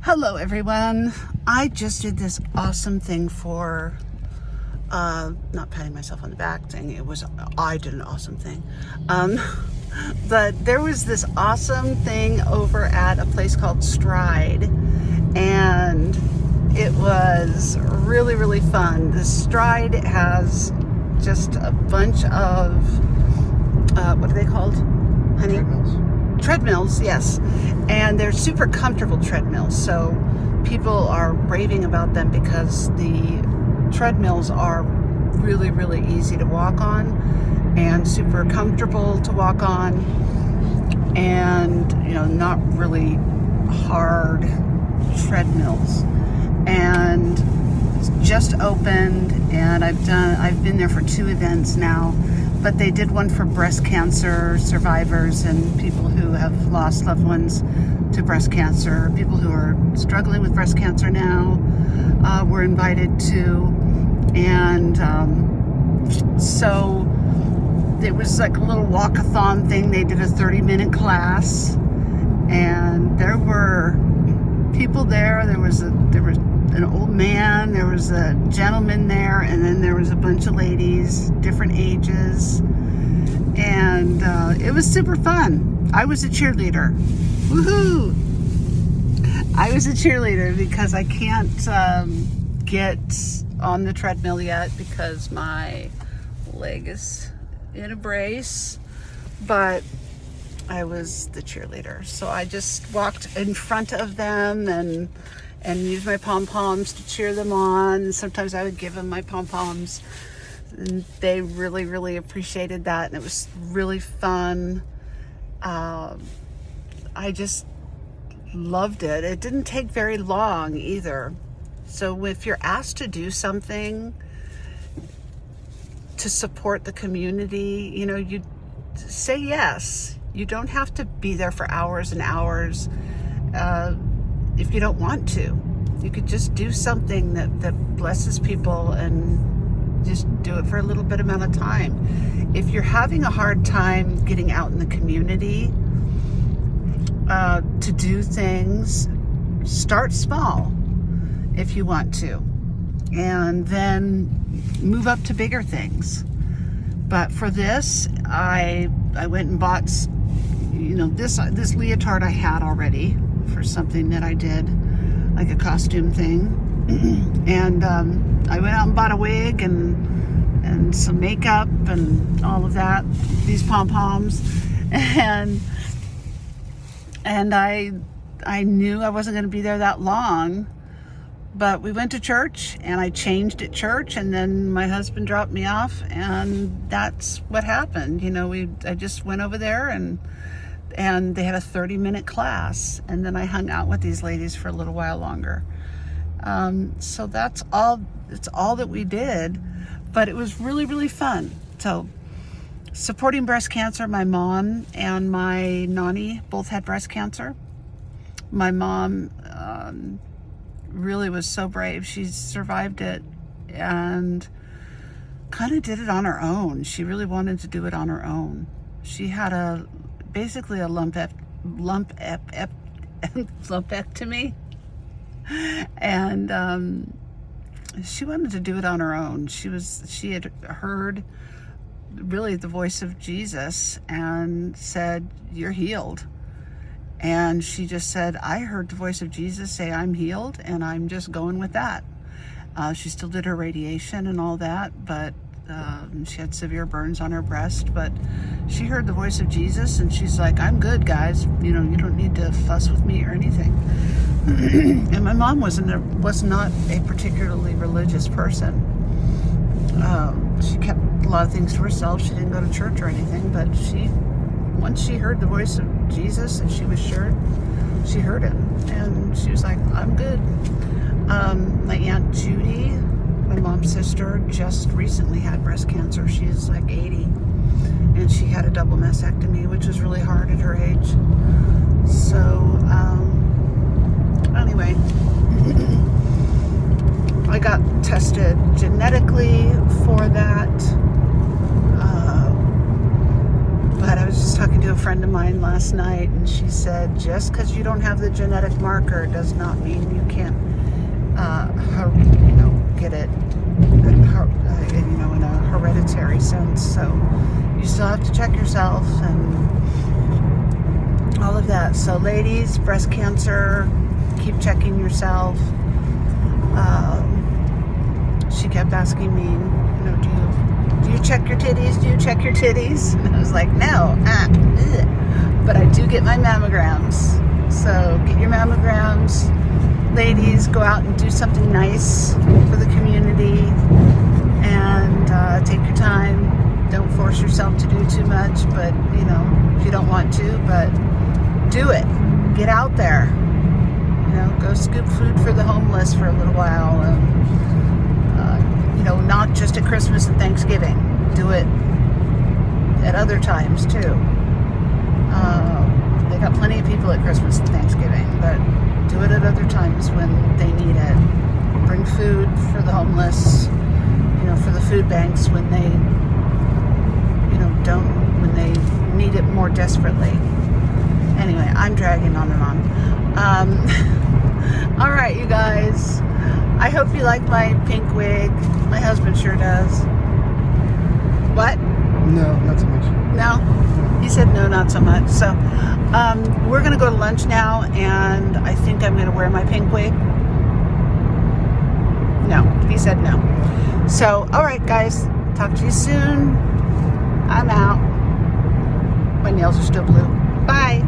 Hello everyone. I just did this awesome thing for, not patting myself on the back thing, I did an awesome thing. But there was this awesome thing over at a place called Stride, and it was really, really fun. The Stride has just a bunch of, what are they called, honey? Treadmills, yes. And they're super comfortable treadmills. So people are raving about them because the treadmills are really, really easy to walk on and super comfortable to walk on, and not really hard treadmills. And it's just opened, and I've been there for 2 events now. But they did one for breast cancer survivors and people who have lost loved ones to breast cancer. People who are struggling with breast cancer now were invited to. And so it was like a little walk-a-thon thing. They did a 30-minute class, and there were people there. There was an old man, there was a gentleman there, and then there was a bunch of ladies, different ages, and it was super fun. I was a cheerleader. Woohoo! I was a cheerleader because I can't get on the treadmill yet because my leg is in a brace, but I was the cheerleader. So I just walked in front of them and used my pom-poms to cheer them on. And sometimes I would give them my pom-poms, and they really, really appreciated that, and it was really fun. I just loved it. It didn't take very long either. So if you're asked to do something to support the community, you say yes. You don't have to be there for hours and hours. If you don't want to, you could just do something that blesses people and just do it for a little bit amount of time. If you're having a hard time getting out in the community to do things, start small if you want to, and then move up to bigger things. But for this, I went and bought, this leotard I had already for something that I did, like a costume thing. And I went out and bought a wig and some makeup and all of that, these pom-poms. And I knew I wasn't going to be there that long, but we went to church, and I changed at church, and then my husband dropped me off, and that's what happened. I just went over there, and they had a 30-minute class, and then I hung out with these ladies for a little while longer. So that's all. It's all that we did, but it was really, really fun. So supporting breast cancer, my mom and my nanny both had breast cancer. My mom really was so brave. She survived it and kind of did it on her own. She really wanted to do it on her own. She had basically a lumpectomy, and she wanted to do it on her own. She had heard really the voice of Jesus and said, "You're healed." And she just said, "I heard the voice of Jesus say I'm healed, and I'm just going with that." She still did her radiation and all that, but she had severe burns on her breast. But she heard the voice of Jesus, and she's like, "I'm good, guys. You don't need to fuss with me or anything." And my mom was not a particularly religious person. She kept a lot of things to herself. She didn't go to church or anything, but once she heard the voice of Jesus, and she was sure she heard it, and she was like, "I'm good." My Aunt Judy, my mom's sister, just recently had breast cancer. She's like 80, and she had a double mastectomy, which was really hard at her age. So anyway, I got tested genetically for that. But I was just talking to a friend friend of mine last night, and she said, just because you don't have the genetic marker does not mean you can't, get it, in a hereditary sense. So you still have to check yourself and all of that. So ladies, breast cancer, keep checking yourself. She kept asking me, do you check your titties? Do you check your titties? And I was like, no, but I do get my mammograms. So get your mammograms. Ladies, go out and do something nice for the community, and take your time. Don't force yourself to do too much, but if you don't want to, but do it. Get out there. Go scoop food for the homeless for a little while, and not just at Christmas and Thanksgiving. Do it at other times too. They got plenty of people at Christmas and Thanksgiving, but do it at other times when they need it. Bring food for the homeless, for the food banks when they, when they need it more desperately. Anyway, I'm dragging on and on. All right, you guys. I hope you like my pink wig. My husband sure does. What? No, not so much. No? He said no, not so much. So, we're going to go to lunch now, and I think I'm going to wear my pink wig. No, he said no. So, all right, guys. Talk to you soon. I'm out. My nails are still blue. Bye.